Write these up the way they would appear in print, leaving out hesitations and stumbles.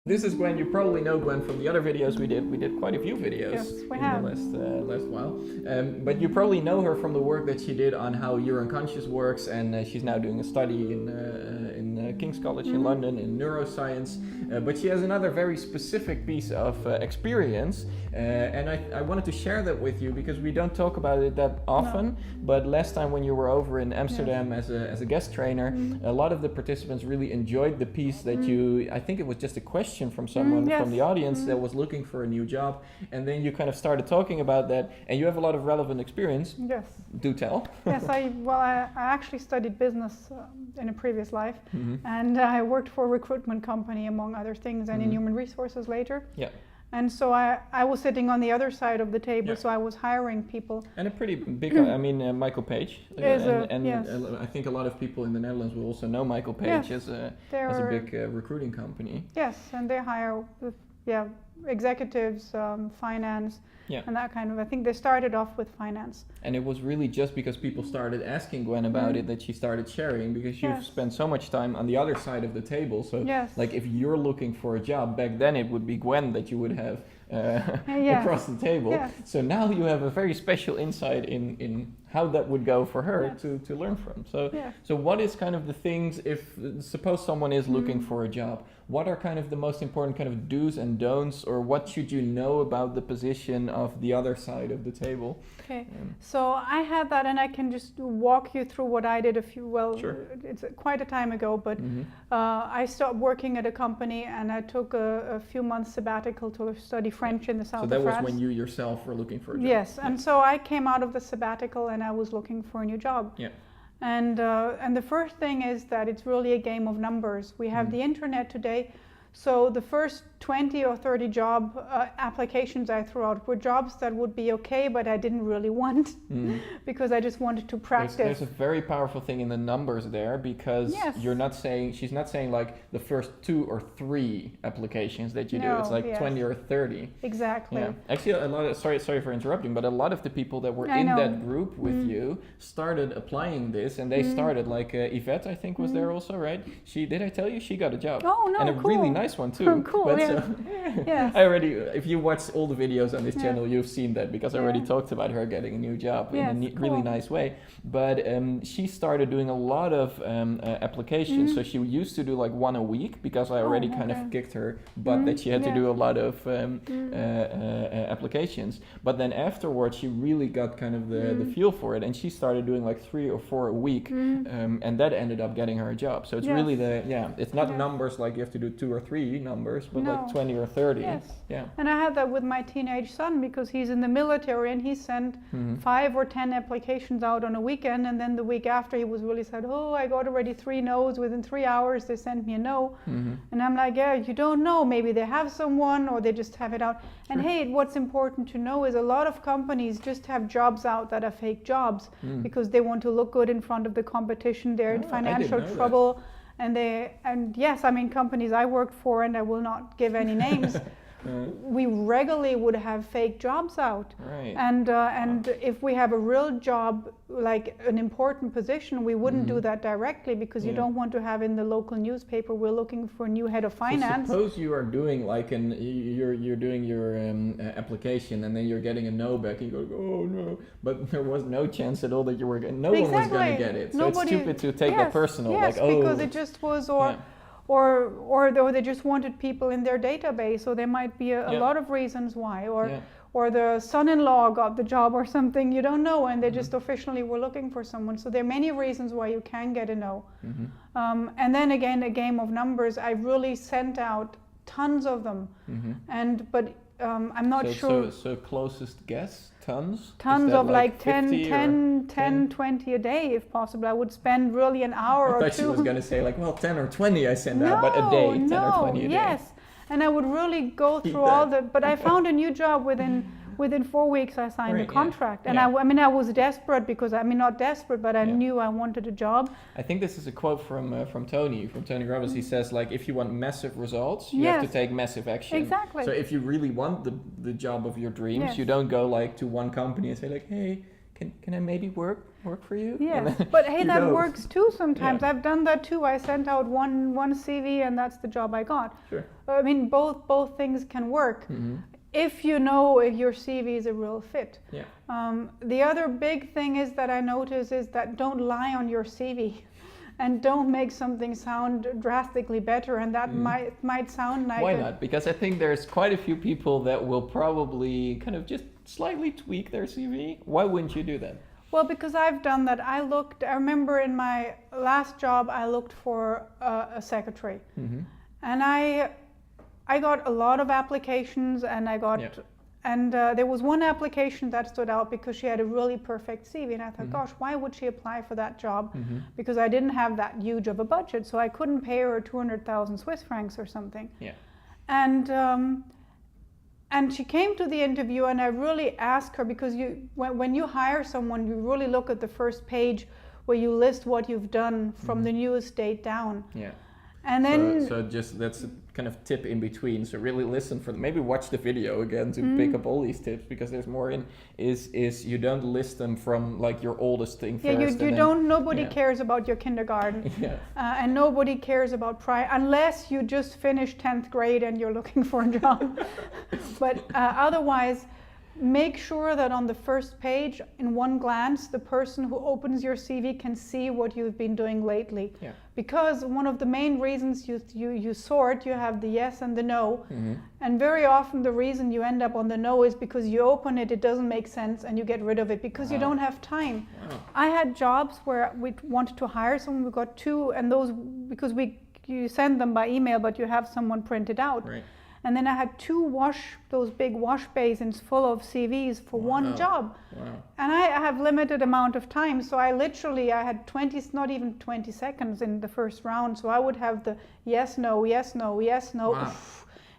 This is Gwen. You probably know Gwen from the other videos we did. We did quite a few videos the last while. But you probably know her from the work that she did on how your unconscious works, and she's now doing a study in King's College in London in neuroscience. But she has another very specific piece of experience, and I wanted to share that with you because we don't talk about it that often. No. But last time when you were over in Amsterdam as a guest trainer, a lot of the participants really enjoyed the piece that you. I think it was just a question from someone from the audience that was looking for a new job, and then you kind of started talking about that, and you have a lot of relevant experience. Yes. Do tell. Yes, I actually studied business in a previous life, and I worked for a recruitment company among other things, and in human resources later. Yeah. And so I was sitting on the other side of the table, so I was hiring people. And a pretty big, Michael Page. I think a lot of people in the Netherlands will also know Michael Page as a big recruiting company. Yes, and they hire executives, finance, and that kind of. I think they started off with finance. And it was really just because people started asking Gwen about it that she started sharing, because you've spent so much time on the other side of the table. So like if you're looking for a job, back then it would be Gwen that you would have across the table. Yes. So now you have a very special insight in how that would go for her to learn from. So what is kind of the things, if suppose someone is looking for a job, what are kind of the most important kind of do's and don'ts, or what should you know about the position of the other side of the table? Okay, so I had that, and I can just walk you through what I did it's quite a time ago, but I stopped working at a company and I took a few months sabbatical to study French in the south of France. So that was when you yourself were looking for a job? Yes, and so I came out of the sabbatical and I was looking for a new job. Yeah. And the first thing is that it's really a game of numbers. We have the internet today, so the first 20 or 30 job applications I threw out were jobs that would be okay, but I didn't really want because I just wanted to practice. There's a very powerful thing in the numbers there, because she's not saying like the first 2 or 3 applications that you do. It's like 20 or 30. Exactly. Yeah. Actually, a lot of, sorry for interrupting, but a lot of the people that were in that group with you started applying this, and they started like Yvette, I think, was there also, right? Did I tell you she got a job? Oh no, and a really nice one too. Cool. But I already, if you watch all the videos on this channel, you've seen that, because I already talked about her getting a new job in a really nice way. But she started doing a lot of applications. So she used to do like 1 a week, because I already kind of kicked her butt that she had to do a lot of applications. But then afterwards, she really got kind of the feel for it, and she started doing like 3 or 4 a week, and that ended up getting her a job. So it's really it's not numbers like you have to do 2 or 3 numbers, but like 20 or 30. Yes. Yeah. And I had that with my teenage son, because he's in the military, and he sent 5 or 10 applications out on a weekend, and then the week after he was really said, oh, I got already 3 no's within 3 hours. They sent me a no. And I'm like, yeah, you don't know. Maybe they have someone, or they just have it out. And hey, what's important to know is a lot of companies just have jobs out that are fake jobs because they want to look good in front of the competition. They're in financial trouble. That. And yes, I mean, companies I worked for, and I will not give any names, we regularly would have fake jobs out. Right. And if we have a real job, like an important position, we wouldn't do that directly, because you don't want to have in the local newspaper, we're looking for a new head of finance. So suppose you are doing like you're doing your application, and then you're getting a no back, and you go, oh no, but there was no chance at all that you were no one was going to get it. So it's stupid to take that personal. Yes, like, oh, because it just was, or they just wanted people in their database, so there might be a lot of reasons why, or the son-in-law got the job or something, you don't know, and they just officially were looking for someone. So there are many reasons why you can get a no. And then again, a game of numbers. I really sent out tons of them, but I'm not sure. So closest guess, tons? Tons of like 10, 20 a day if possible. I would spend really an hour or 2. I thought she was going to say like, well, 10 or 20 I send out, but a day, 10 or 20 a day. Yes. And I would really go through all but I found a new job within 4 weeks. I signed a contract. And I mean, I was desperate, because not desperate, but I knew I wanted a job. I think this is a quote from Tony Robbins. He says, like, if you want massive results, you have to take massive action. Exactly. So if you really want the job of your dreams, you don't go like to one company and say like, hey, can I maybe work? work for you? Yes, but hey, that go. works too sometimes. Yeah. I've done that too. I sent out one CV and that's the job I got. Sure. I mean, both things can work. If you know if your CV is a real fit. Yeah. The other big thing is that I notice is that don't lie on your CV. And don't make something sound drastically better, and that might sound like... Why not? Because I think there's quite a few people that will probably kind of just slightly tweak their CV. Why wouldn't you do that? Well, because I've done that. I remember in my last job, I looked for a secretary. And I got a lot of applications, and I got... Yeah. And there was one application that stood out because she had a really perfect CV, and I thought, gosh, why would she apply for that job? Because I didn't have that huge of a budget, so I couldn't pay her 200,000 Swiss francs or something. Yeah. And she came to the interview, and I really asked her, because when you hire someone, you really look at the first page where you list what you've done from the newest date down. Yeah. And then so just that's a kind of tip in between. So really listen for maybe watch the video again to pick up all these tips, because there's more in is you don't list them from like your oldest thing first. Nobody cares about your kindergarten. Yeah. And nobody cares about unless you just finished 10th grade and you're looking for a job. But otherwise, make sure that on the first page, in one glance, the person who opens your CV can see what you've been doing lately. Yeah. Because one of the main reasons you sort, you have the yes and the no. And very often the reason you end up on the no is because you open it, it doesn't make sense, and you get rid of it because you don't have time. Wow. I had jobs where we wanted to hire someone, we got two, and those, because you send them by email, but you have someone printed out. Right. And then I had those big wash basins full of CVs for one job. Wow. And I have limited amount of time, so I had 20, not even 20 seconds in the first round. So I would have the yes, no, yes, no, yes, no. Wow.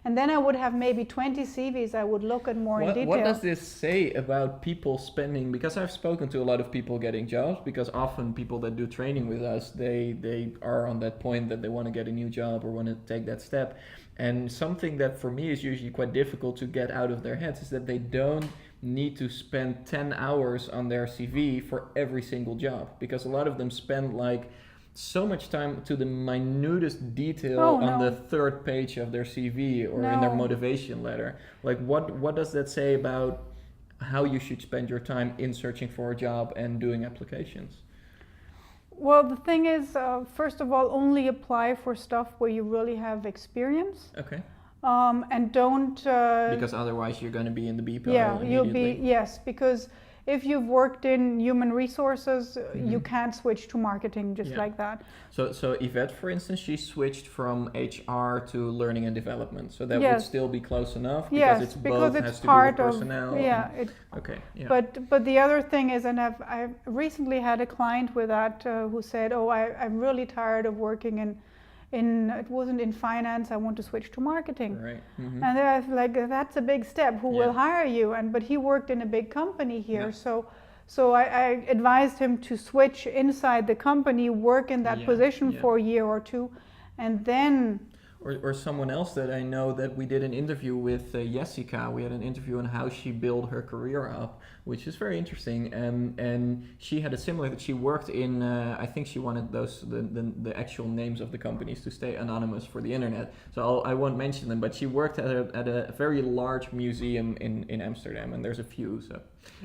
And then I would have maybe 20 CVs I would look at more in detail. What does this say about people spending, because I've spoken to a lot of people getting jobs, because often people that do training with us, they are on that point that they want to get a new job or want to take that step. And something that for me is usually quite difficult to get out of their heads is that they don't need to spend 10 hours on their CV for every single job, because a lot of them spend like so much time to the minutest detail on the third page of their CV or in their motivation letter. Like what does that say about how you should spend your time in searching for a job and doing applications? Well, the thing is, first of all, only apply for stuff where you really have experience. Okay. And don't... because otherwise you're going to be in the B pile immediately. You'll be, yes, because if you've worked in human resources, you can't switch to marketing just like that. So Yvette, for instance, she switched from HR to learning and development. So that would still be close enough, because it's both has to do with personnel. Okay. Yeah. But the other thing is, and I've recently had a client with that who said, "Oh, I'm really tired of working in it wasn't in finance, I want to switch to marketing." Right. And I was like, that's a big step. Who will hire you? But he worked in a big company here, so I advised him to switch inside the company, work in that position for a year or two, and then... Or someone else that I know that we did an interview with, Jessica. We had an interview on how she built her career up, which is very interesting. And she had a similar, that she worked in, I think she wanted the actual names of the companies to stay anonymous for the internet. So I won't mention them, but she worked at a very large museum in Amsterdam, and there's a few. So.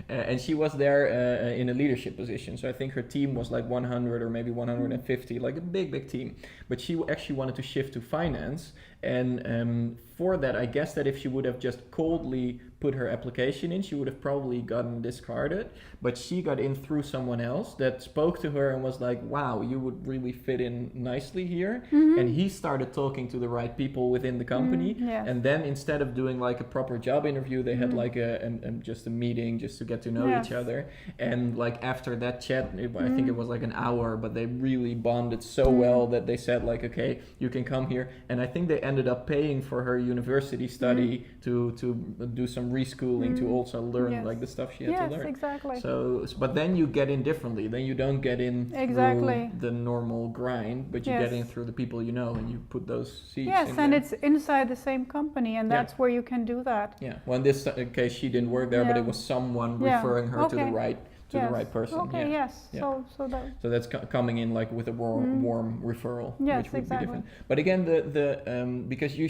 And she was there in a leadership position. So I think her team was like 100 or maybe 150, like a big team. But she actually wanted to shift to finance. And for that, I guess that if she would have just coldly put her application in, she would have probably gotten discarded. But she got in through someone else that spoke to her and was like, wow, you would really fit in nicely here. And he started talking to the right people within the company. And then instead of doing like a proper job interview, they had like just a meeting just to get to know each other. And like after that chat, I think it was like an hour, but they really bonded so well that they said like, okay, you can come here. And I think they ended up paying for her university study to do some reschooling to also learn like the stuff she had to learn. Yes, exactly. So, but then you get in differently. Then you don't get in through the normal grind, but you get in through the people you know, and you put those seeds in and there. it's inside the same company, and that's where you can do that. Yeah. Well, in this case, she didn't work there, but it was someone referring her to the right to the right person. Okay. Yeah. Yes. Yeah. So that's coming in like with a warm referral, yes, which would exactly. be different. But again, the because you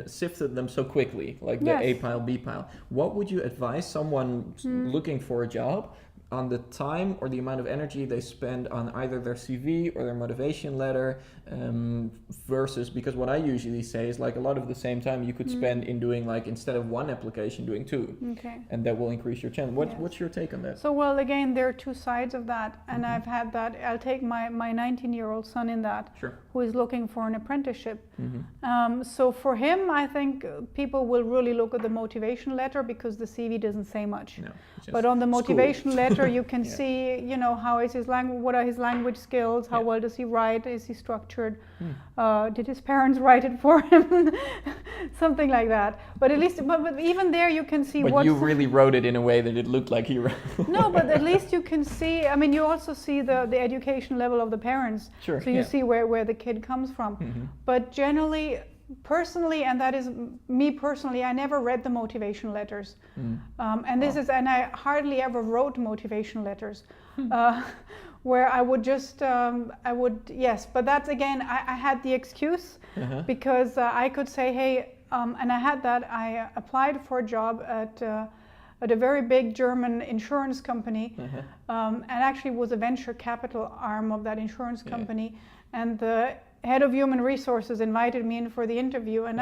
sifted them so quickly, like the A pile, B pile. What would you advise someone looking for a job on the time or the amount of energy they spend on either their CV or their motivation letter, versus, because what I usually say is like a lot of the same time you could spend in doing, like, instead of one application, doing two. Okay. And that will increase your chance. What's your take on that? So, well, again, there are two sides of that, and I've had that. I'll take my 19-year-old son in that, Sure. who is looking for an apprenticeship. So for him, I think people will really look at the motivation letter, because the CV doesn't say much. No, but on the motivation letter, you can Yeah. see, how is his language, what are his language skills, how well does he write, is he structured, did his parents write it for him, something like that. But at least, but even there, you can see. But you really wrote it in a way that it looked like he wrote. No, but at least you can see. I mean, you also see the education level of the parents. Sure. So you see where the kid comes from. But generally, personally, and that is me personally, I never read the motivation letters. And I hardly ever wrote motivation letters. Where I would just, but that's again, I had the excuse because I could say, hey, and I had that, I applied for a job at a very big German insurance company, and actually was a venture capital arm of that insurance company. And the head of human resources invited me in for the interview, and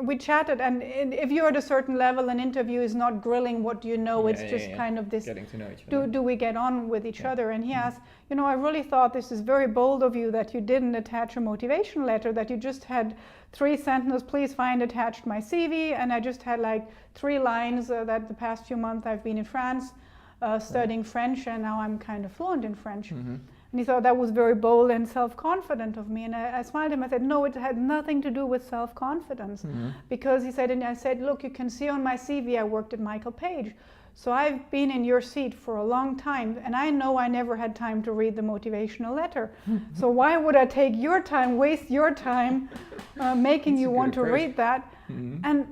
we chatted. And if you're at a certain level, an interview is not grilling what do you know, it's just kind of this, getting to know each other. Do we get on with each other? And he asked, I really thought this is very bold of you that you didn't attach a motivation letter, that you just had 3 sentences, please find attached my CV. And I just had like 3 lines that the past few months I've been in France studying French, and now I'm kind of fluent in French. And he thought that was very bold and self-confident of me. And I smiled at him. I said, no, it had nothing to do with self-confidence. Because he said, and I said, look, you can see on my CV I worked at Michael Page. So I've been in your seat for a long time, and I know I never had time to read the motivational letter. So why would I take your time, waste your time, making you want to read that?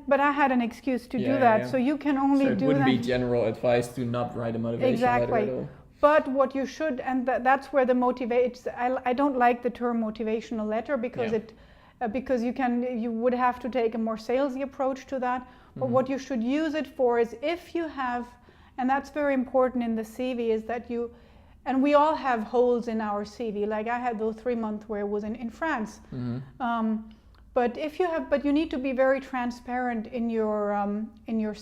But I had an excuse to do that. So you can only do that. So it wouldn't be general advice to not write a motivation letter at all. But what you should, and that's where the I don't like the term motivational letter, because because you would have to take a more salesy approach to that. But what you should use it for is if you have, and that's very important in the CV, is that and we all have holes in our CV. Like I had those 3 months where I was in France. But you need to be very transparent in your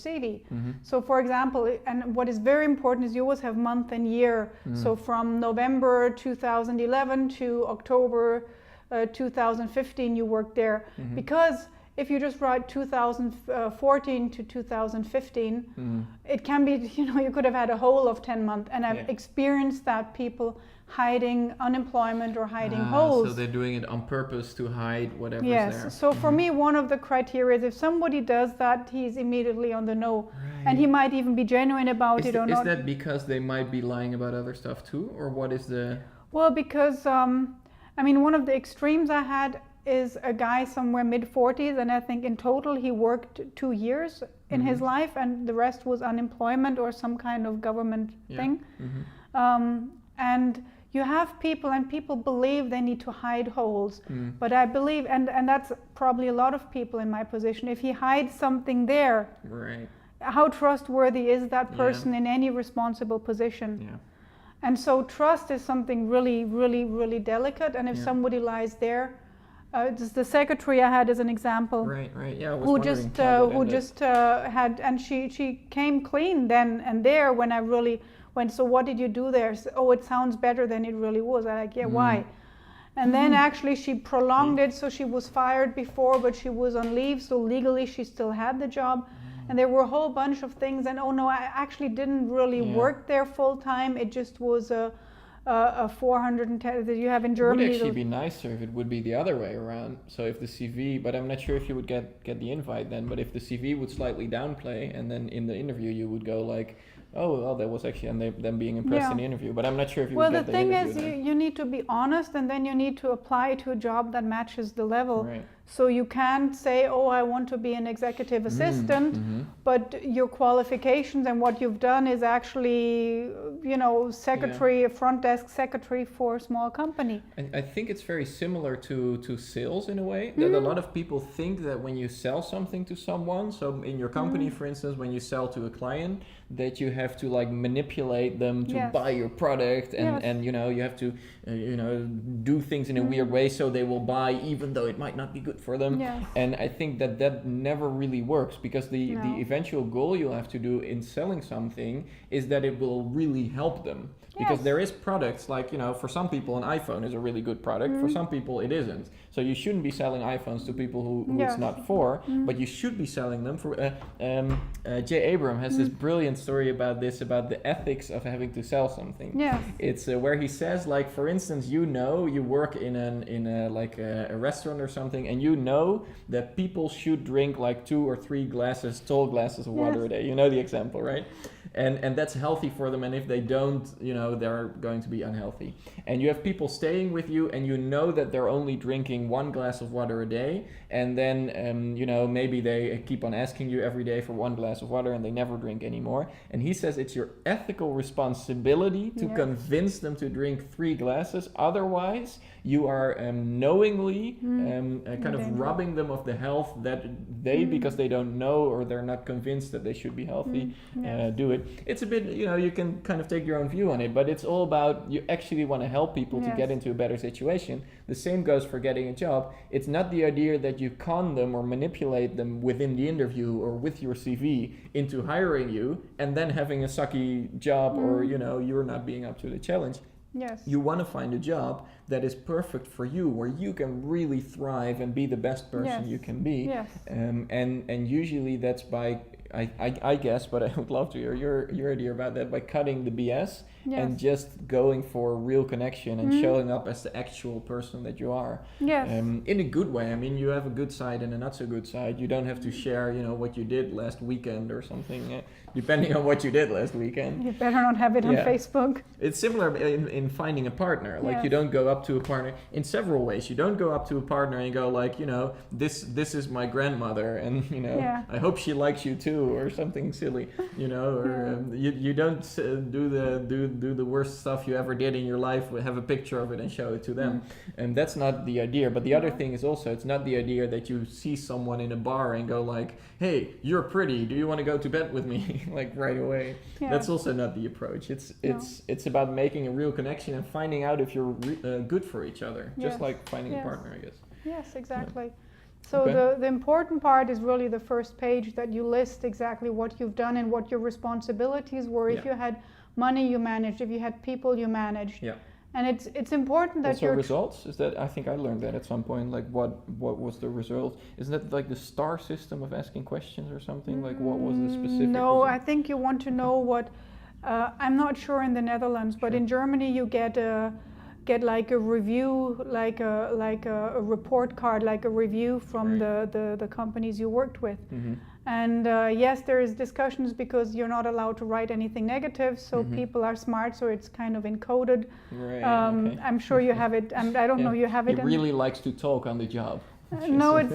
CV. So for example, and what is very important is you always have month and year. So from November 2011 to October 2015, you worked there. Because if you just write 2014 to 2015, it can be, you could have had a whole of 10 months. And I've experienced that people hiding unemployment or hiding holes. So they're doing it on purpose to hide whatever's there. Yes, so for me, one of the criteria is if somebody does that, he's immediately on the no. And he might even be genuine about it or not. Is that because they might be lying about other stuff too? Or what is the... Well, because, one of the extremes I had is a guy somewhere mid-40s, and I think in total he worked 2 years in his life, and the rest was unemployment or some kind of government thing. And you have people, and people believe they need to hide holes. But I believe, and that's probably a lot of people in my position, if he hides something there, how trustworthy is that person in any responsible position? And so trust is something really, really, really delicate. And if somebody lies there, just the secretary I had as an example, who just had, and she came clean then and there when I really went, so what did you do there? So, oh, it sounds better than it really was. I'm like, why? And then actually she prolonged it, so she was fired before, but she was on leave, so legally she still had the job. And there were a whole bunch of things, and oh no, I actually didn't really work there full time. It just was a 410 that you have in Germany. It would actually be nicer if it would be the other way around. So if the CV, but I'm not sure if you would get the invite then, but if the CV would slightly downplay, and then in the interview you would go like, oh, well, that was actually, and them being impressed in the interview. But I'm not sure if you well, would the get thing interview is, then. you need to be honest, and then you need to apply to a job that matches the level. Right. So you can't say, oh, I want to be an executive assistant, but your qualifications and what you've done is actually, secretary, front desk secretary for a small company. I think it's very similar to sales in a way, that a lot of people think that when you sell something to someone, so in your company, for instance, when you sell to a client, that you have to like manipulate them to buy your product, and you have to do things in a weird way so they will buy, even though it might not be good for them. Yes. And I think that never really works, because the eventual goal you'll have to do in selling something is that it will really help them. Because there is products like, for some people an iPhone is a really good product, for some people it isn't. So you shouldn't be selling iPhones to people who it's not for, but you should be selling them for, J. Abraham has this brilliant story about this, about the ethics of having to sell something. Yes. It's where he says, like, for instance, you work in a restaurant or something, and you know that people should drink like 2 or 3 tall glasses of water a day. You know the example, right? And that's healthy for them, and if they don't, they're going to be unhealthy. And you have people staying with you, and you know that they're only drinking 1 glass of water a day, and then maybe they keep on asking you every day for 1 glass of water, and they never drink anymore. And he says it's your ethical responsibility to convince them to drink 3 glasses. Otherwise, you are knowingly kind of robbing them of the health that they, because they don't know or they're not convinced that they should be healthy, do it. It's a bit, you can kind of take your own view on it, but it's all about, you actually want to help people to get into a better situation. The same goes for getting a job. It's not the idea that you con them or manipulate them within the interview or with your CV into hiring you and then having a sucky job or, you're not being up to the challenge. Yes. You want to find a job that is perfect for you, where you can really thrive and be the best person you can be. Yes. And usually that's by, I guess, but I would love to hear your idea about that, by cutting the BS and just going for a real connection and showing up as the actual person that you are. Yes. In a good way. I mean, you have a good side and a not so good side. You don't have to share, what you did last weekend or something, depending on what you did last weekend. You better not have it on Facebook. It's similar in finding a partner. Like, you don't go up to a partner in several ways. You don't go up to a partner and go like, this is my grandmother, and I hope she likes you too, or something silly, or you don't do the worst stuff you ever did in your life, have a picture of it and show it to them. And that's not the idea. But the other thing is also, it's not the idea that you see someone in a bar and go like, hey, you're pretty, do you want to go to bed with me? Like right away. That's also not the approach. It's about making a real connection and finding out if you're good for each other, just like finding a partner, I guess. Yes, exactly. So the important part is really the first page, that you list exactly what you've done and what your responsibilities were. If you had money, you managed. If you had people, you managed. Yeah. And it's important that your results, is that, I think I learned that at some point, like what was the result? Isn't that like the star system of asking questions or something? Like what was the specific result? I think you want to know what, I'm not sure in the Netherlands, but in Germany you get like a review, like a report card, like a review from the companies you worked with. And yes, there is discussions because you're not allowed to write anything negative, so people are smart, so it's kind of encoded. I'm sure you have it, and I don't know, you have it. He really likes to talk on the job. No, it's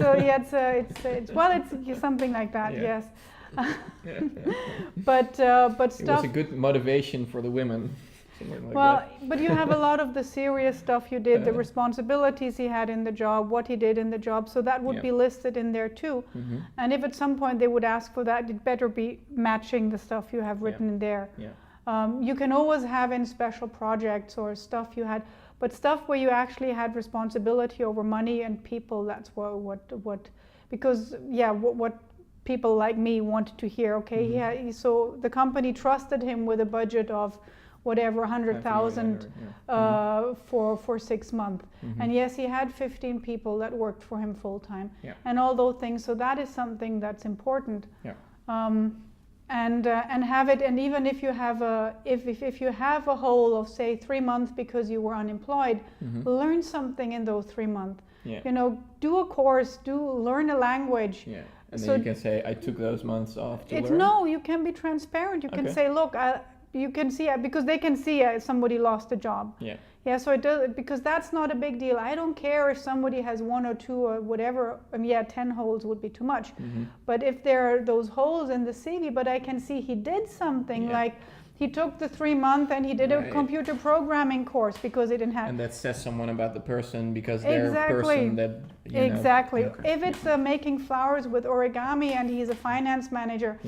something like that. Yes. But stuff. It was a good motivation for the women. But you have a lot of the serious stuff you did, the responsibilities he had in the job, what he did in the job, so that would be listed in there too. And if at some point they would ask for that, it better be matching the stuff you have written in there. You can always have in special projects or stuff you had, but stuff where you actually had responsibility over money and people, that's what because what people like me wanted to hear. Okay, so the company trusted him with a budget of whatever, 100,000 for 6 months. And yes, he had 15 people that worked for him full time, and all those things. So that is something that's important. And have it. And even if you have if you have a hole of say 3 months because you were unemployed, learn something in those 3 months. Do a course, learn a language. And then you can say, I took those months off to learn? No, you can be transparent. You can say, look, you can see, because they can see somebody lost a job. Yeah. Yeah, so it does, because that's not a big deal. I don't care if somebody has 1 or 2 or whatever. 10 holes would be too much. But if there are those holes in the CV, but I can see he did something, like he took the 3 month and he did a computer programming course because he didn't have. And that says someone about the person, because they're a person that, you know. Exactly. Okay. If it's making flowers with origami and he's a finance manager,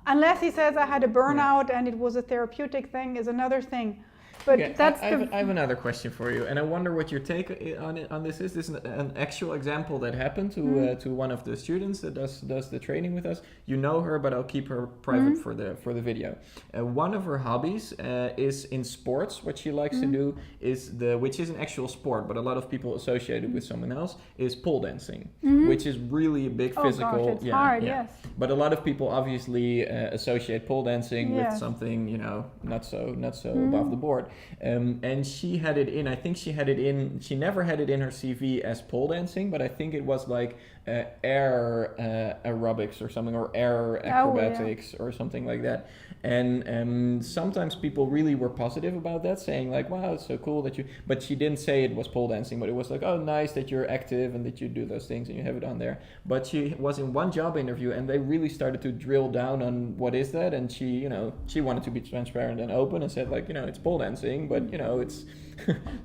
unless he says I had a burnout and it was a therapeutic thing, is another thing. But I have another question for you, and I wonder what your take on this is. This is an actual example that happened to one of the students that does the training with us. You know her, but I'll keep her private for the video. One of her hobbies is in sports. What she likes to do is which is an actual sport, but a lot of people associate it with someone else, is pole dancing, which is really a big physical. Gosh, it's hard, yes. But a lot of people obviously associate pole dancing with something, not so above the board. And she had it in, I think she never had it in her CV as pole dancing, but I think it was like air aerobics or something, or air acrobatics or something like that. And sometimes people really were positive about that, saying like, wow, it's so cool that but she didn't say it was pole dancing, but it was like, oh, nice that you're active and that you do those things and you have it on there. But she was in one job interview and they really started to drill down on what is that, and she wanted to be transparent and open and said like, it's pole dancing, but it's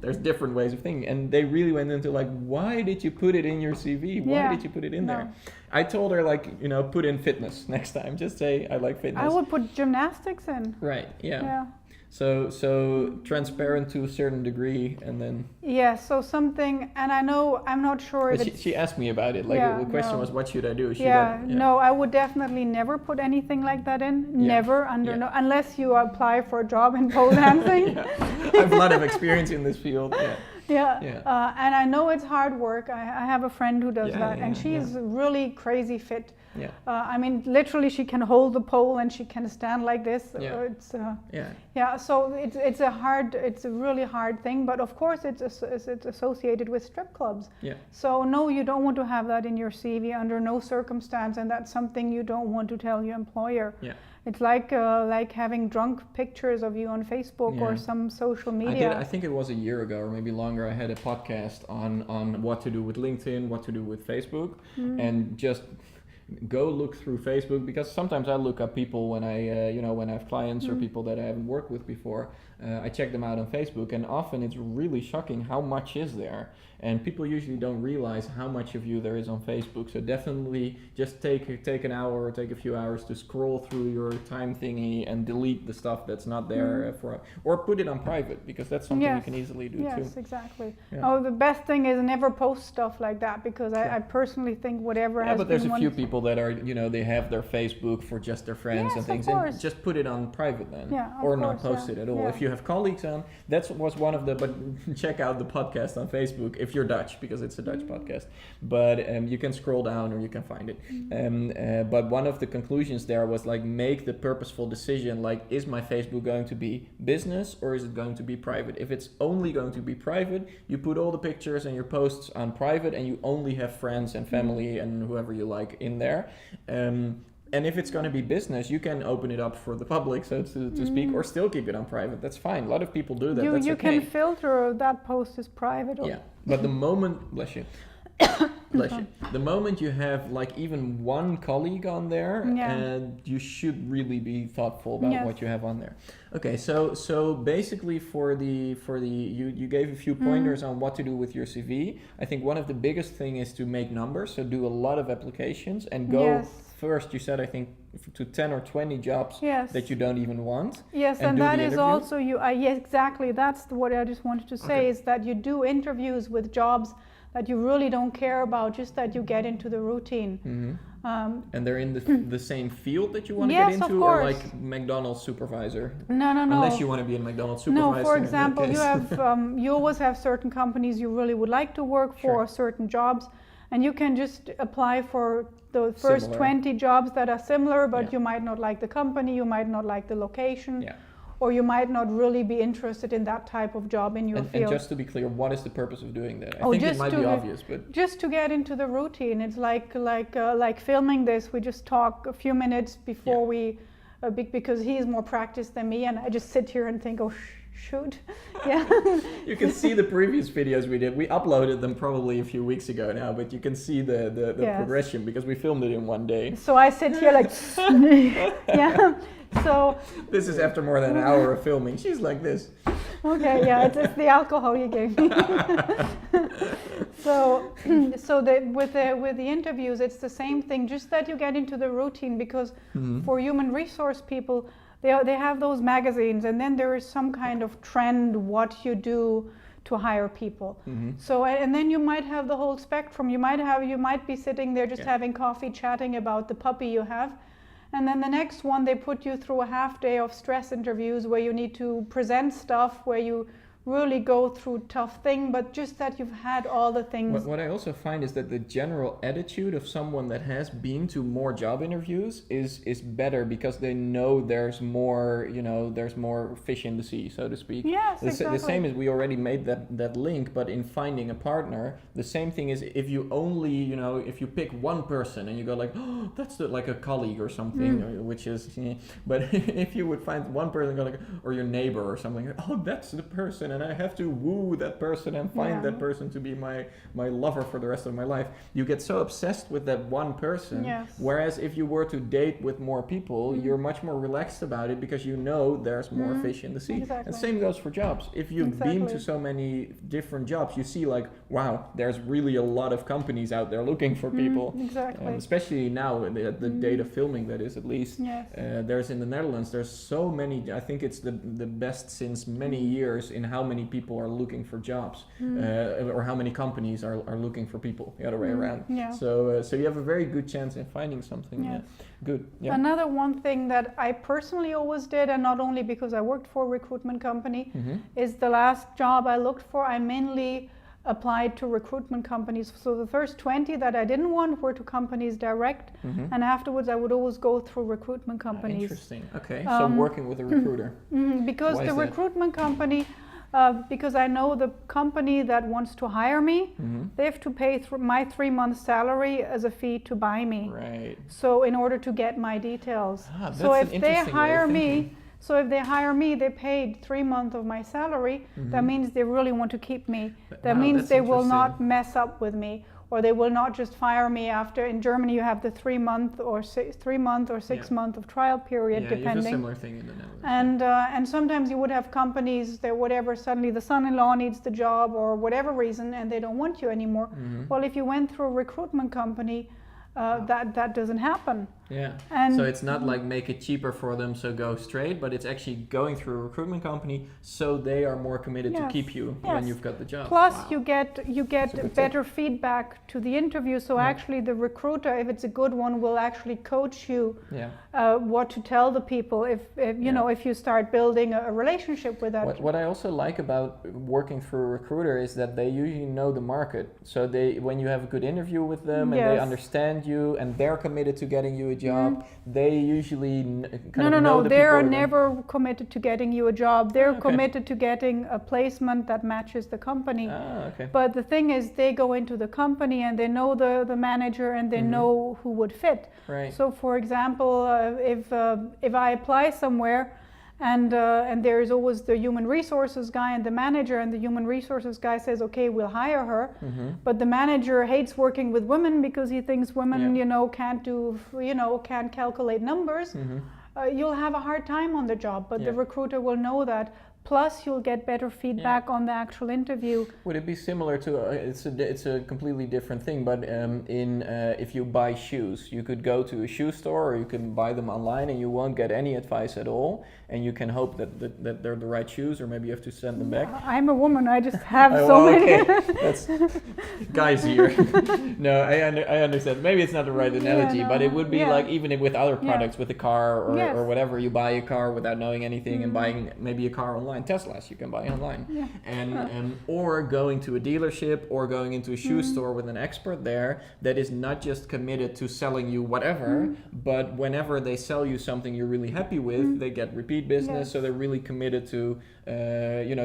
there's different ways of thinking. And they really went into like, why did you put it in your CV? Why did you put it in there? I told her like, put in fitness next time. Just say I like fitness. I would put gymnastics in. Right. Yeah. So transparent to a certain degree, and then. Yeah. So something, and I know I'm not sure. But she asked me about it. Like the question was, what should I do? No, I would definitely never put anything like that in. Never unless you apply for a job in pole dancing. I have a lot of experience in this field. And I know it's hard work. I have a friend who does that, and she's really crazy fit. I mean, literally, she can hold the pole and she can stand like this. So it's a really hard thing. But of course, it's associated with strip clubs. So no, you don't want to have that in your CV under no circumstance, and that's something you don't want to tell your employer. It's like having drunk pictures of you on Facebook or some social media. I think it was a year ago or maybe longer. I had a podcast on what to do with LinkedIn, what to do with Facebook, and just go look through Facebook, because sometimes I look up people when I have clients or people that I haven't worked with before. I check them out on Facebook, and often it's really shocking how much is there. And people usually don't realize how much of you there is on Facebook. So definitely just take an hour or take a few hours to scroll through your time thingy and delete the stuff that's not there or put it on private, because that's something you can easily do too. Yes, exactly. The best thing is never post stuff like that, because I personally think whatever has but there's a few people that are, they have their Facebook for just their friends and things, and just put it on private then, or not post it at all. If you have colleagues on, that was one of the, but check out the podcast on Facebook if you're Dutch, because it's a Dutch podcast, but you can scroll down or you can find it. But one of the conclusions there was like, make the purposeful decision, like, is my Facebook going to be business or is it going to be private? If it's only going to be private, you put all the pictures and your posts on private, and you only have friends and family and whoever you like in there. And if it's going to be business, you can open it up for the public, so to speak, or still keep it on private. That's fine. A lot of people do that. You can filter that post as private. But the moment, bless you, the moment you have like even one colleague on there, and you should really be thoughtful about what you have on there. Okay, so basically for the you gave a few pointers on what to do with your CV. I think one of the biggest thing is to make numbers. So do a lot of applications and go. First, you said, I think, to 10 or 20 jobs that you don't even want. Yes, and that is also exactly. That's what I just wanted to say, is that you do interviews with jobs that you really don't care about, just that you get into the routine. And they're in the same field that you want to get into, or like McDonald's supervisor? No. Unless you want to be a McDonald's supervisor. No, for example, you have you always have certain companies you really would like to work for, certain jobs, and you can just apply for the first 20 jobs that are similar, but you might not like the company, you might not like the location. or you might not really be interested in that type of job in your field. And just to be clear, what is the purpose of doing that? I think it might be obvious, but just to get into the routine. It's like filming this. We just talk a few minutes before we, because he's more practiced than me, and I just sit here and think, oh, shoot. Yeah. You can see the previous videos we did. We uploaded them probably a few weeks ago now, but you can see the progression because we filmed it in one day. So I sit here like, yeah. So this is after more than an hour of filming. She's like this. Okay, yeah, it's the alcohol you gave me. With the interviews, it's the same thing, just that you get into the routine, because for human resource people, they have those magazines, and then there is some kind of trend what you do to hire people. So, and then you might have the whole spectrum. You might be sitting there just having coffee, chatting about the puppy you have. And then the next one, they put you through a half day of stress interviews where you need to present stuff, where you really go through tough thing, but just that you've had all the things. What I also find is that the general attitude of someone that has been to more job interviews is better, because they know there's more, there's more fish in the sea, so to speak. Yes, exactly. The same as we already made that link, but in finding a partner, the same thing is if you only, if you pick one person and you go like, oh, that's like a colleague or something, which is, but if you would find one person, go like, or your neighbor or something, oh, that's the person, and I have to woo that person and find that person to be my lover for the rest of my life. You get so obsessed with that one person. Yes. Whereas if you were to date with more people, you're much more relaxed about it, because you know there's more fish in the sea. Exactly. And same goes for jobs. If you've been to so many different jobs, you see like, wow, there's really a lot of companies out there looking for people. Exactly. Especially now, the date of filming, that is, at least. Yes. There's in the Netherlands, there's so many, I think it's the best since many years in how many people are looking for jobs, or how many companies are looking for people, the other way around. Yeah. So you have a very good chance in finding something good. Yeah. Another one thing that I personally always did, and not only because I worked for a recruitment company, is the last job I looked for, I mainly applied to recruitment companies. So the first 20 that I didn't want were to companies direct, and afterwards I would always go through recruitment companies. Interesting. Okay. So working with a recruiter. Because the recruitment company, because I know the company that wants to hire me, they have to pay my 3 months salary as a fee to buy me. Right. So in order to get my details. So if they hire me, they paid 3 months of my salary. That means they really want to keep me. That means they will not mess up with me, or they will not just fire me after. In Germany, you have the 3 month or 6 month of trial period, depending. You have a similar thing in the Netherlands. And sometimes you would have companies that whatever, suddenly the son-in-law needs the job or whatever reason, and they don't want you anymore. Well, if you went through a recruitment company, that doesn't happen. Yeah. And so it's not like make it cheaper for them, so go straight, but it's actually going through a recruitment company, so they are more committed to keep you when you've got the job. Plus, you get better feedback to the interview. So actually, the recruiter, if it's a good one, will actually coach you what to tell the people. If you start building a relationship with that. What I also like about working through a recruiter is that they usually know the market. So when you have a good interview with them and they understand you and they're committed to getting you a job, they usually know the people. They're never committed to getting you a job. They're committed to getting a placement that matches the company. But the thing is, they go into the company and they know the manager and they know who would fit. Right. So for example, if I apply somewhere and there is always the human resources guy and the manager, and the human resources guy says, okay, we'll hire her, but the manager hates working with women because he thinks women can't calculate numbers, you'll have a hard time on the job, but the recruiter will know that. Plus, you'll get better feedback on the actual interview. Would it be similar to it's a completely different thing, but if you buy shoes, you could go to a shoe store or you can buy them online and you won't get any advice at all, and you can hope that they're the right shoes, or maybe you have to send them back. I'm a woman, I just have so many. That's guys here. No, I understand. Maybe it's not the right analogy, but it would be like even with other products, with a car or whatever, you buy a car without knowing anything and buying maybe a car online. online. Teslas you can buy online. Yeah. And or going to a dealership or going into a shoe store with an expert there that is not just committed to selling you whatever, but whenever they sell you something you're really happy with, they get repeat business. Yes. So they're really committed to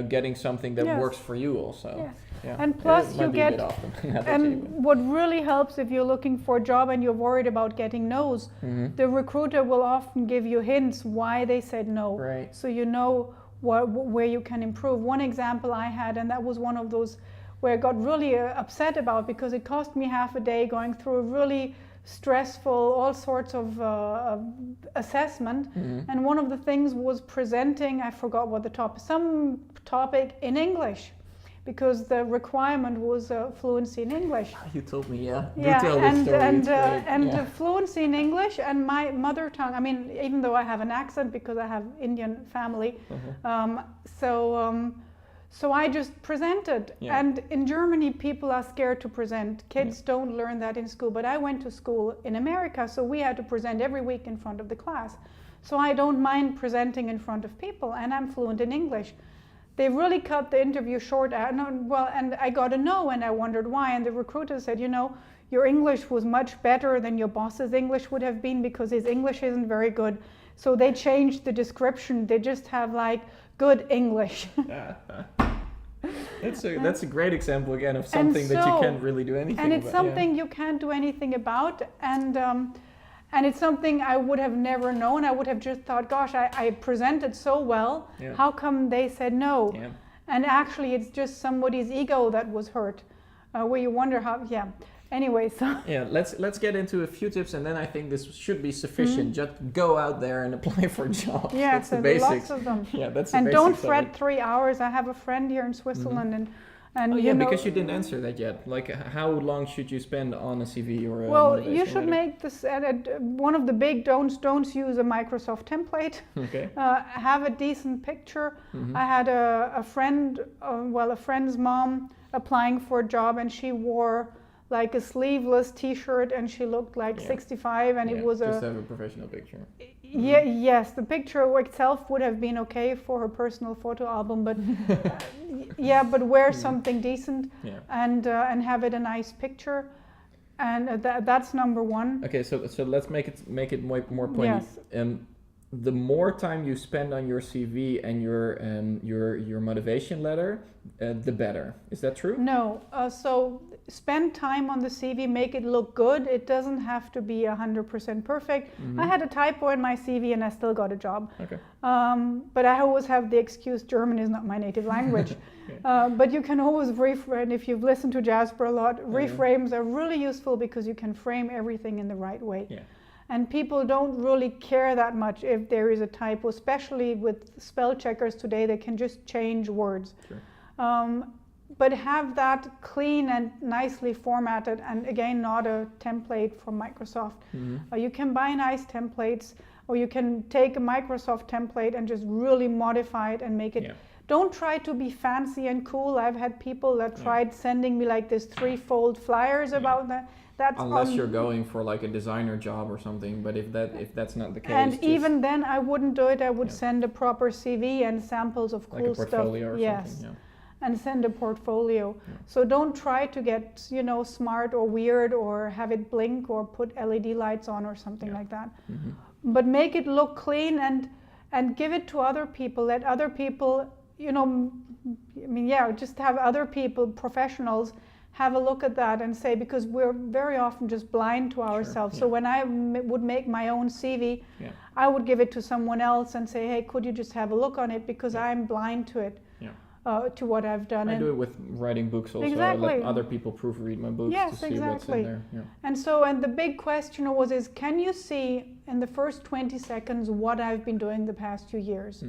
getting something that Yes. works for you also. Yes. Yeah. And plus It might you be a get, bit often, not and okay, but- what really helps if you're looking for a job and you're worried about getting no's, the recruiter will often give you hints why they said no. Right. So you know where you can improve. One example I had, and that was one of those where I got really upset about because it cost me half a day going through a really stressful, all sorts of assessment. And one of the things was presenting, I forgot what the topic, some topic in English, because the requirement was fluency in English. You told me, yeah. Do Yeah, tell this story. and it's great. Yeah. fluency in English and my mother tongue. I mean, even though I have an accent because I have Indian family, so I just presented. Yeah. And in Germany, people are scared to present. Kids don't learn that in school. But I went to school in America, so we had to present every week in front of the class. So I don't mind presenting in front of people, and I'm fluent in English. They really cut the interview short. And I got a no, and I wondered why. And the recruiter said, your English was much better than your boss's English would have been because his English isn't very good. So they changed the description. They just have like good English. That's a great example again of something that you can't really do anything and it's about. something you can't do anything about, and it's something I would have never known. I would have just thought, gosh, I presented so well. Yeah. How come they said no? Yeah. And actually, it's just somebody's ego that was hurt, where you wonder how. Yeah. Anyway, so Yeah, let's get into a few tips, and then I think this should be sufficient. Just go out there and apply for jobs. yeah, That's so the there's basics. lots of them. Yeah, that's the And basics don't of fret it. 3 hours. I have a friend here in Switzerland, and Oh, you yeah, know, because you didn't answer that yet. Like, how long should you spend on a CV or a well, motivational you should letter? make this. One of the big don'ts: don't use a Microsoft template. Okay. Have a decent picture. I had a friend, a friend's mom applying for a job, and she wore like a sleeveless T-shirt, and she looked like 65, and it was just have a professional picture. Yeah, yes, the picture itself would have been okay for her personal photo album, but but wear something decent and have it a nice picture, and that's number one. Okay, so let's make it more pointy. Yes. The more time you spend on your CV and your motivation letter, the better. Is that true? No, so spend time on the CV, make it look good. It doesn't have to be 100% perfect. I had a typo in my CV and I still got a job. Okay. But I always have the excuse German is not my native language. But you can always reframe. If you've listened to Jasper a lot, reframes are really useful because you can frame everything in the right way. Yeah. And people don't really care that much if there is a typo, especially with spell checkers today. They can just change words. Sure. But have that clean and nicely formatted, and again, not a template from Microsoft. You can buy nice templates, or you can take a Microsoft template and just really modify it and make it. Don't try to be fancy and cool. I've had people that tried sending me like this 3-fold flyers about that. Unless you're going for like a designer job or something, but if that's not the case, and even then I wouldn't do it. I would send a proper CV and samples of cool like a portfolio stuff. or Yes. something. And send a portfolio. So don't try to get smart or weird or have it blink or put LED lights on or something like that. But make it look clean and give it to other people. Let other people, just have other people, professionals, have a look at that and say, because we're very often just blind to ourselves. So when I would make my own CV, I would give it to someone else and say, hey, could you just have a look on it, because I'm blind to it. To what I've done. I do it with writing books also. Exactly. I let other people proofread my books to see what's in there. Yeah. And the big question is, can you see in the first 20 seconds what I've been doing the past few years?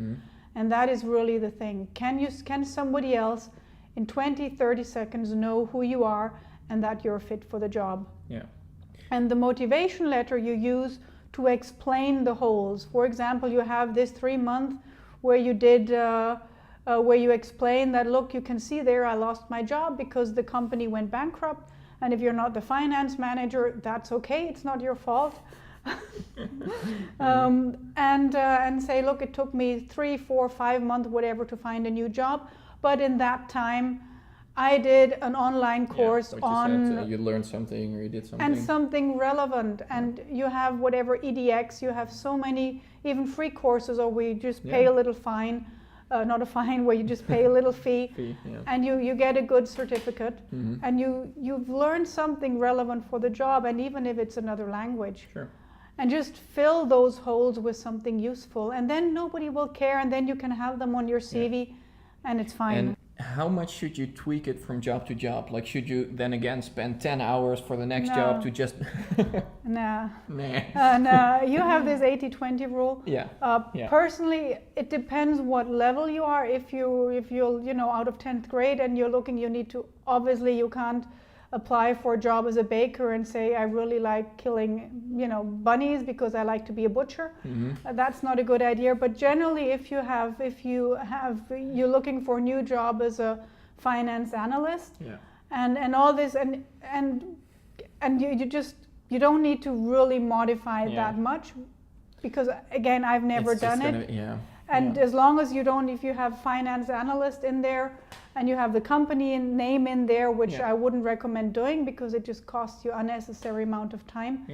And that is really the thing. Can somebody else in 20, 30 seconds know who you are and that you're fit for the job? Yeah. And the motivation letter you use to explain the holes. For example, you have this 3-month where you did where you explain that, look, you can see there I lost my job because the company went bankrupt, and if you're not the finance manager, that's okay, it's not your fault. And say, look, it took me 3, 4, 5 months, whatever, to find a new job. But in that time, I did an online course on... you learned something or you did something. And something relevant. And you have whatever EDX, you have so many, even free courses, or where you just pay a little fine. Not a fine, where you just pay a little fee, and you get a good certificate, and you've learned something relevant for the job, and even if it's another language. Sure. And just fill those holes with something useful, and then nobody will care, and then you can have them on your CV, and it's fine. And how much should you tweak it from job to job? Like, should you then again spend 10 hours for the next job to just... Nah. You have this 80-20 rule. Personally, it depends what level you are. If you're out of 10th grade and you're looking, obviously you can't apply for a job as a baker and say, I really like killing, bunnies because I like to be a butcher. That's not a good idea. But generally, if you're looking for a new job as a finance analyst, and all this, and you don't need to really modify it that much, because again, I've never done it. And as long as if you have finance analyst in there and you have the company name in there, which I wouldn't recommend doing, because it just costs you unnecessary amount of time.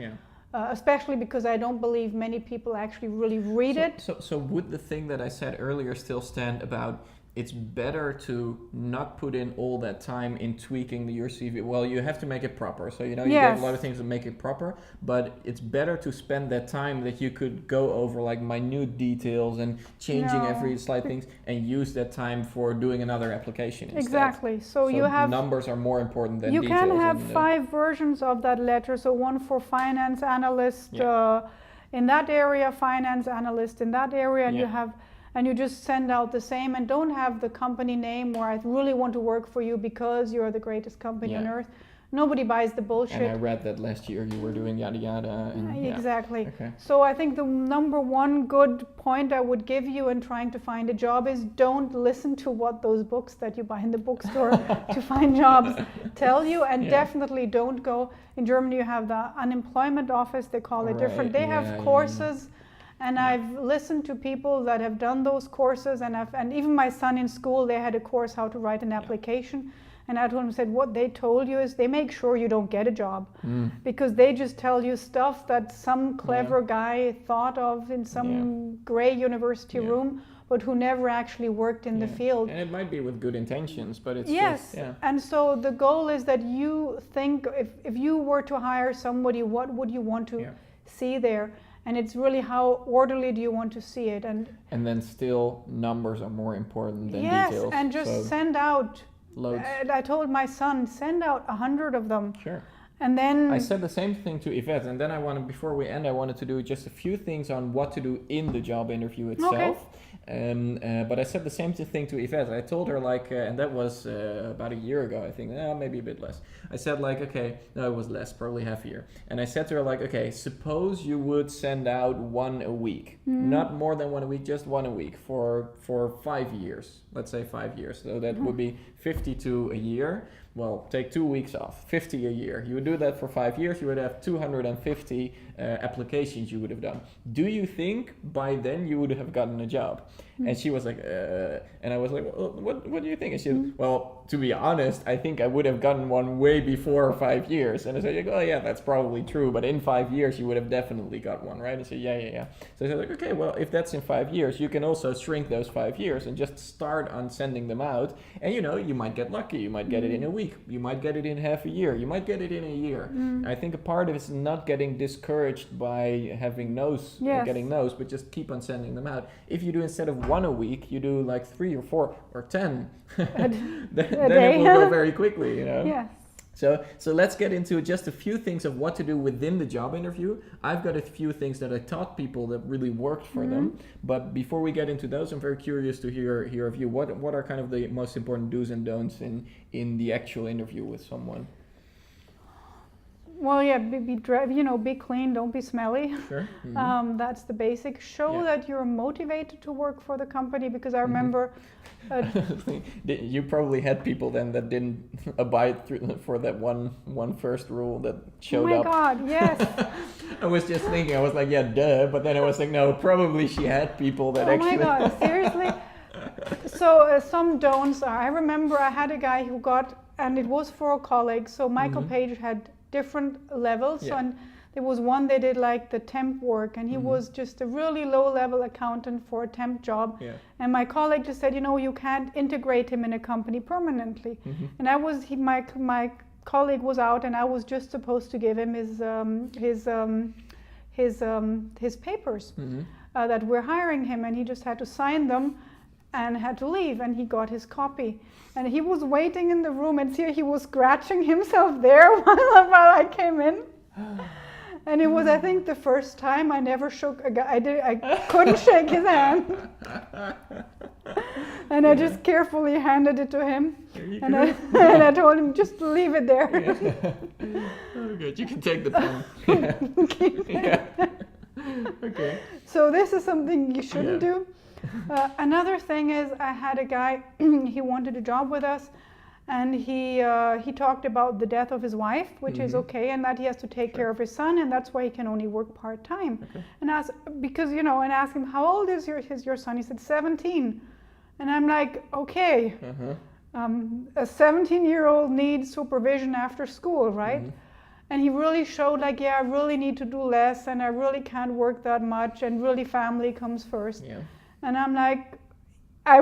Especially because I don't believe many people actually really read it. So would the thing that I said earlier still stand about it's better to not put in all that time in tweaking your CV. Well, you have to make it proper. So, you get a lot of things to make it proper, but it's better to spend that time that you could go over like minute details and changing every slight things, and use that time for doing another application instead. Exactly. So you have... Numbers are more important than details. You can have 5 versions of that letter. So one for finance analyst in that area, finance analyst in that area, and and you just send out the same, and don't have the company name or I really want to work for you because you're the greatest company on earth. Nobody buys the bullshit. And I read that last year you were doing yada yada. Exactly. Okay. So I think the number one good point I would give you in trying to find a job is don't listen to what those books that you buy in the bookstore to find jobs tell you, and definitely don't go. In Germany you have the unemployment office, they call it different. They have courses. And I've listened to people that have done those courses, and even my son in school, they had a course how to write an application. And I told him, said, what they told you is they make sure you don't get a job, because they just tell you stuff that some clever guy thought of in some gray university room, but who never actually worked in the field. And it might be with good intentions, but it's And so the goal is that you think, if you were to hire somebody, what would you want to see there? And it's really how orderly do you want to see it. And then still numbers are more important than details. And just send out loads. I told my son, send out 100 of them. Sure. And then I said the same thing to Yvette, and then before we end, I wanted to do just a few things on what to do in the job interview itself. Okay. But I said the same thing to Yvette. I told her and that was about a year ago, I think, maybe a bit less. I said it was less, probably half a year. And I said to her suppose you would send out 1 a week, not more than 1 a week, just 1 a week for 5 years. Let's say 5 years. So that would be 52 a year. Well, take 2 weeks off, 50 a year. You would do that for 5 years, you would have 250 applications you would have done. Do you think by then you would have gotten a job? And she was like, and I was like, well, what do you think? And she said, well, to be honest, I think I would have gotten one way before 5 years. And I said, oh yeah, that's probably true, but in 5 years you would have definitely got one, right? I said, yeah. So I said, okay, well, if that's in 5 years, you can also shrink those 5 years and just start on sending them out. And you might get lucky, you might get it in a week, you might get it in half a year, you might get it in a year. I think a part of it is not getting discouraged by having no's, getting no's, but just keep on sending them out. If you do instead of 1 a week, you do 3 or 4 or 10, then it will go very quickly, Yes. So let's get into just a few things of what to do within the job interview. I've got a few things that I taught people that really worked for them. But before we get into those, I'm very curious to hear of you. What are kind of the most important do's and don'ts in the actual interview with someone? Well, yeah, be clean, don't be smelly. Sure. That's the basic. Show that you're motivated to work for the company, because I remember. You probably had people then that didn't abide for that one first rule that showed up. Oh my God, yes. I was just thinking, I was like, yeah, duh, but then I was like, no, probably she had people that actually. Oh my God, seriously? So some don'ts are, I remember I had a guy who got, and it was for a colleague, so Michael Page had different levels, and there was one they did like the temp work, and he was just a really low-level accountant for a temp job, and my colleague just said, you can't integrate him in a company permanently, and my colleague was out, and I was just supposed to give him his papers that we're hiring him, and he just had to sign them and had to leave, and he got his copy, and he was waiting in the room, and he was scratching himself there while I came in. And it was, I think, the first time I never shook a guy. I couldn't shake his hand. And I just carefully handed it to him. And I told him, just leave it there. Oh, good. You can take the pen. Keep it. Okay. So this is something you shouldn't do. Another thing is, I had a guy, he wanted a job with us. And he talked about the death of his wife, which is okay, and that he has to take care of his son, and that's why he can only work part-time. Okay. And asked him, how old is your son? He said 17. And I'm like, okay, a 17-year-old needs supervision after school, right? And he really showed like, I really need to do less, and I really can't work that much, and really family comes first. Yeah. And I'm like, I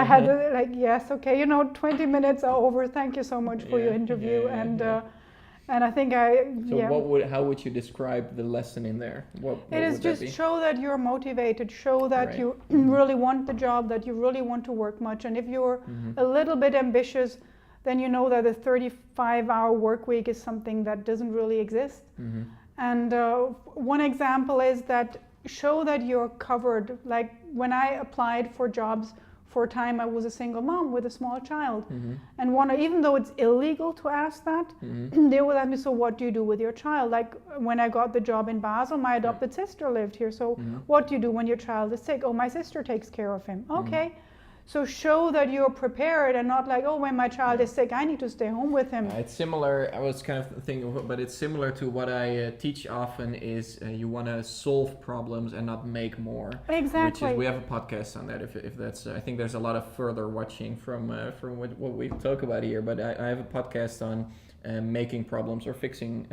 had to, like, yes, okay, 20 minutes are over. Thank you so much for your interview. And I think how would you describe the lesson in there? What it is just show that you're motivated, show that you really want the job, that you really want to work much. And if you're a little bit ambitious, then you know that a 35-hour work week is something that doesn't really exist. And one example is that show that you're covered. Like when I applied for jobs for a time, I was a single mom with a small child, and even though it's illegal to ask that, they would ask me, so what do you do with your child? Like when I got the job in Basel, my adopted sister lived here, so what do you do when your child is sick? Oh, my sister takes care of him. Okay. So show that you're prepared, and not like, oh, when my child is sick, I need to stay home with him. It's similar, I was kind of thinking, but it's similar to what I teach often is you want to solve problems and not make more. Exactly. We have a podcast on that, if that's, I think there's a lot of further watching from what we talk about here, but I have a podcast on making problems or fixing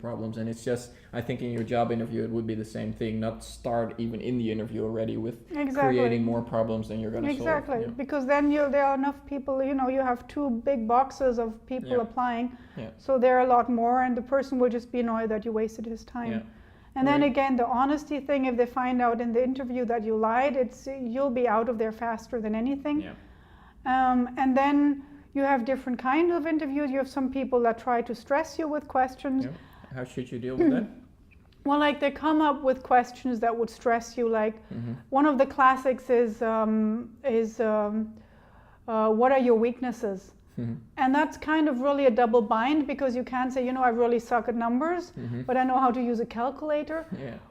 problems, and it's just, I think in your job interview it would be the same thing, not start even in the interview already with creating more problems than you're going to solve. Exactly, because then there are enough people, you have 2 big boxes of people applying, so there are a lot more, and the person will just be annoyed that you wasted his time. And then again, the honesty thing, if they find out in the interview that you lied, you'll be out of there faster than anything. And then you have different kinds of interviews. You have some people that try to stress you with questions. How should you deal with that? Well, like they come up with questions that would stress you. Like one of the classics is what are your weaknesses? And that's kind of really a double bind, because you can't say, I really suck at numbers, but I know how to use a calculator.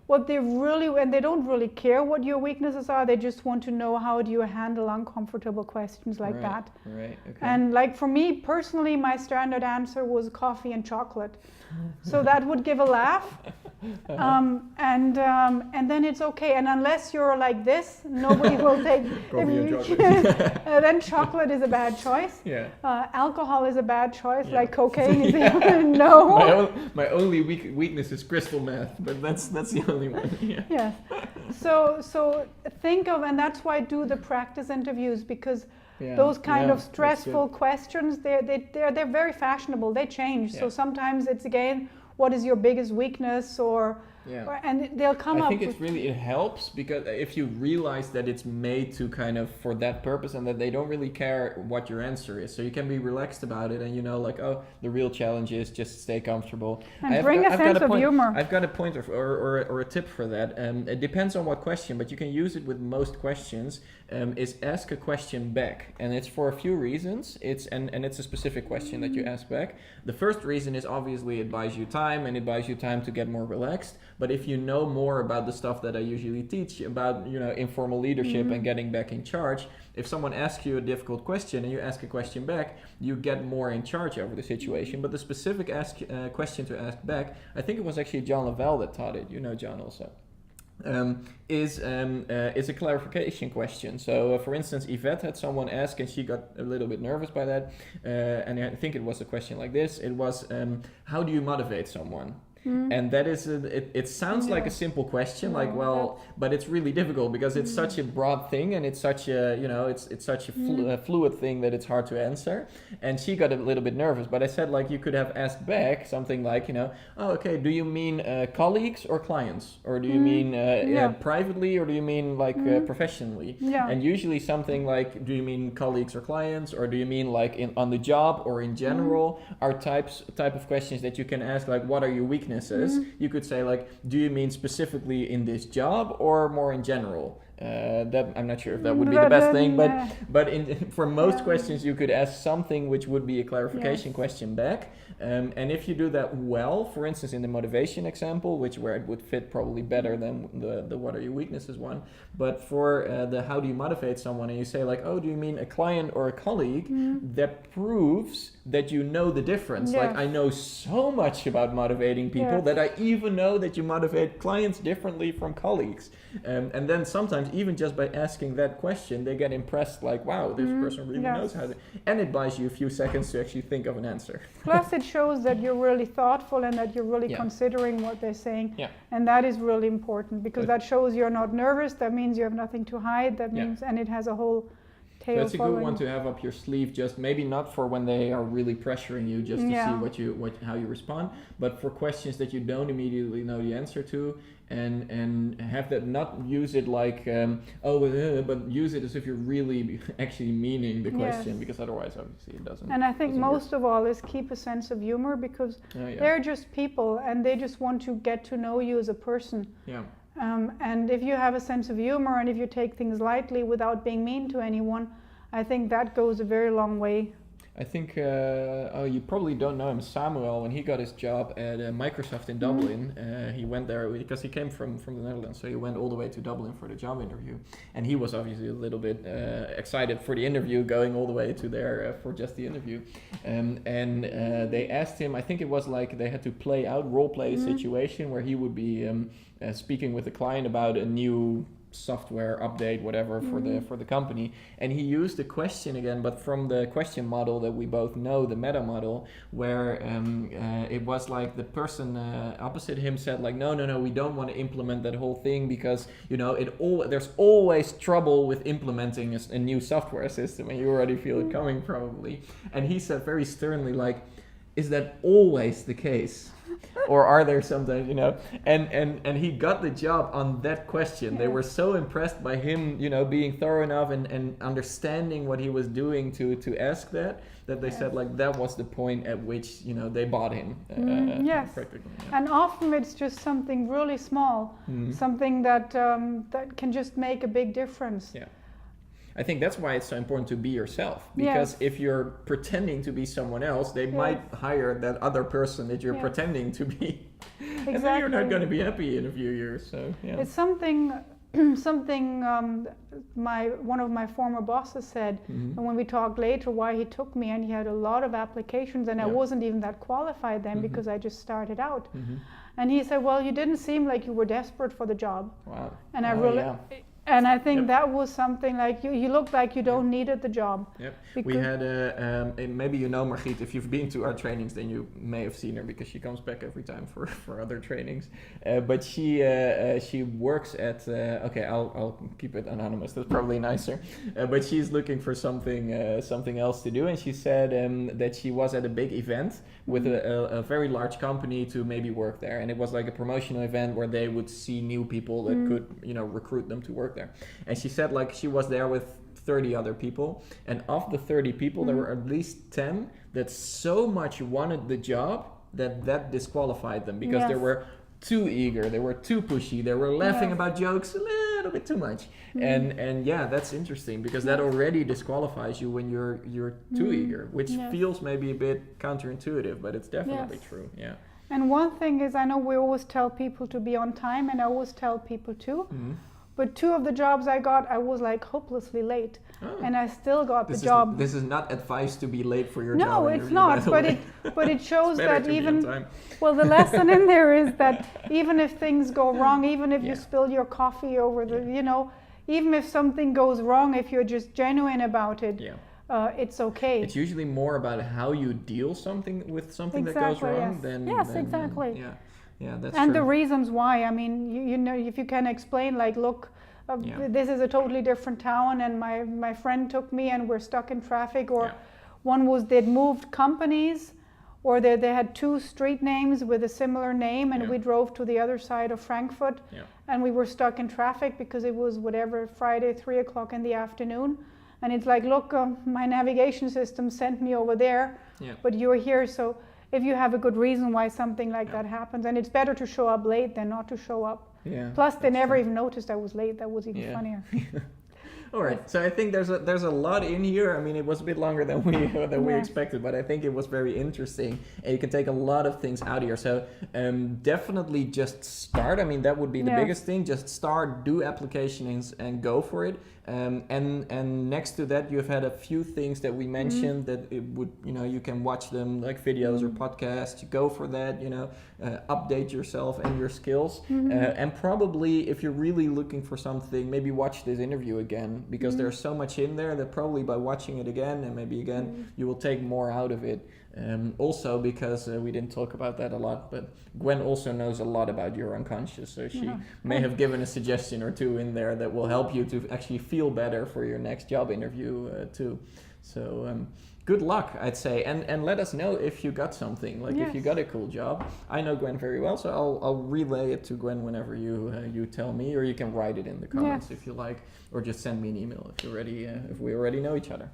What they they don't really care what your weaknesses are. They just want to know, how do you handle uncomfortable questions like that. Okay. And like for me personally, my standard answer was coffee and chocolate. So that would give a laugh. And then it's okay. And unless you're like this, nobody will take coffee and chocolate. Then chocolate is a bad choice. Alcohol is a bad choice, like cocaine is no. My only weakness is crystal meth, but that's the only one. Yes. So think of, and that's why I do the practice interviews, because those kind of stressful questions, they're very fashionable. They change. So sometimes it's again, what is your biggest weakness, or and they'll come up. I think it helps because if you realize that it's made to kind of for that purpose and that they don't really care what your answer is, so you can be relaxed about it, and you know, like, oh, the real challenge is just stay comfortable and bring a sense of humor. I've got a point or a tip for that. It depends on what question, but you can use it with most questions. Is ask a question back, and it's for a few reasons. It's a specific question that you ask back. The first reason is obviously it buys you time, and it buys you time to get more relaxed. But if you know more about the stuff that I usually teach about, you know, informal leadership and getting back in charge, if someone asks you a difficult question and you ask a question back, you get more in charge over the situation. But the specific question to ask back, I think it was actually John Lavelle that taught it. You know John also. Is a clarification question. So, for instance, Yvette had someone ask, and she got a little bit nervous by that. And I think it was a question like this. It was, how do you motivate someone? And that is, it sounds like a simple question, like, well, but it's really difficult because it's such a broad thing, and it's such a, you know, it's such a fluid thing that it's hard to answer. And she got a little bit nervous, but I said, like, you could have asked back something like, you know, oh, okay, do you mean colleagues or clients? Or do you mean privately, or do you mean like professionally? And usually something like, do you mean colleagues or clients, or do you mean like on the job or in general, are type of questions that you can ask, like, what are your weaknesses? You could say, like, do you mean specifically in this job or more in general? That I'm not sure if that would be the best thing, but for most questions you could ask something which would be a clarification question back. And if you do that well, for instance, in the motivation example, where it would fit probably better than the what are your weaknesses one, but for the how do you motivate someone, and you say, like, oh, do you mean a client or a colleague? That proves that you know the difference. Like, I know so much about motivating people that I even know that you motivate clients differently from colleagues. And then sometimes even just by asking that question, they get impressed, like, wow, this person really knows how to, and it buys you a few seconds to actually think of an answer. Plus it shows that you're really thoughtful and that you're really considering what they're saying. And that is really important, because that shows you're not nervous. That means you have nothing to hide. That means, and it has a whole tail. So it's a good one to have up your sleeve, just maybe not for when they are really pressuring you, just to see how you respond, but for questions that you don't immediately know the answer to, and have that, not use it like but use it as if you're really actually meaning the question, because otherwise obviously it doesn't. And I think most of all is keep a sense of humor, because they're just people and they just want to get to know you as a person. And if you have a sense of humor, and if you take things lightly without being mean to anyone, I think that goes a very long way. I think, you probably don't know him, Samuel, when he got his job at Microsoft in Dublin, he went there because he came from the Netherlands, so he went all the way to Dublin for the job interview. And he was obviously a little bit excited for the interview, going all the way to there for just the interview. And they asked him, I think it was like they had to role play a situation where he would be speaking with the client about a new software update, whatever, for the company, and he used the question again, but from the question model that we both know, the meta model, where it was like the person opposite him said, like, no, we don't want to implement that whole thing, because, you know, there's always trouble with implementing a new software system, and you already feel it coming probably. And he said very sternly, like, is that always the case? Or are there sometimes, you know, and he got the job on that question. They were so impressed by him, you know, being thorough enough and understanding what he was doing to ask that they said, like, that was the point at which, you know, they bought him. Practically. And often it's just something really small, something that can just make a big difference. I think that's why it's so important to be yourself, because if you're pretending to be someone else, they might hire that other person that you're pretending to be. And then you're not going to be happy in a few years. So it's something one of my former bosses said, and when we talked later why he took me, and he had a lot of applications, and I wasn't even that qualified then because I just started out. And he said, well, you didn't seem like you were desperate for the job. Wow. And And I think Yep. that was something like you looked like you don't needed the job. Yep. We had and maybe you know Margriet. If you've been to our trainings, then you may have seen her because she comes back every time for other trainings. But she works at okay, I'll keep it anonymous. That's probably nicer. But she's looking for something else to do, and she said that she was at a big event with a very large company to maybe work there, and it was like a promotional event where they would see new people that could recruit them to work there. And she said like she was there with 30 other people, and of the 30 people there were at least 10 that so much wanted the job that disqualified them because they were too eager, they were too pushy, they were laughing about jokes a little bit too much. And yeah, that's interesting because that already disqualifies you when you're too eager, which feels maybe a bit counterintuitive, but it's definitely true. Yeah. And one thing is, I know we always tell people to be on time, and I always tell people too. But 2 of the jobs I got, I was like hopelessly late, and I still got the job. This is not advice to be late for your job. No, it's not. But it shows that even time. well, the lesson in there is that even if things go wrong, even if you spill your coffee over the, even if something goes wrong, if you're just genuine about it, it's okay. It's usually more about how you deal with something that goes wrong than exactly. Yeah, that's and true. the reasons why. I mean, you know, if you can explain, like, look, this is a totally different town, and my friend took me, and we're stuck in traffic. Or one was they'd moved companies, or they had 2 street names with a similar name, and we drove to the other side of Frankfurt, and we were stuck in traffic because it was Friday, 3 o'clock in the afternoon. And it's like, look, my navigation system sent me over there, but you're here, so. If you have a good reason why something like that happens, and it's better to show up late than not to show up. Yeah. Plus, they never even noticed I was late. That was even funnier. All right, so I think there's a lot in here. I mean, it was a bit longer than we expected, but I think it was very interesting, and you can take a lot of things out of here. So definitely just start. I mean, that would be the biggest thing. Just start, do applications, and go for it. And next to that, you've had a few things that we mentioned that it would, you can watch them like videos or podcasts. You go for that, update yourself and your skills. And probably if you're really looking for something, maybe watch this interview again, because there's so much in there that probably by watching it again and maybe again, you will take more out of it. Also because we didn't talk about that a lot, but Gwen also knows a lot about your unconscious, so she may have given a suggestion or 2 in there that will help you to actually feel better for your next job interview too. So good luck, I'd say, and let us know if you got something, like if you got a cool job. I know Gwen very well, so I'll relay it to Gwen whenever you tell me, or you can write it in the comments if you like, or just send me an email if we already know each other.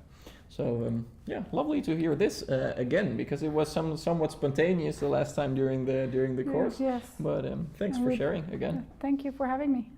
So lovely to hear this again, because it was somewhat spontaneous the last time during the course. Yes. But thanks for sharing again. Thank you for having me.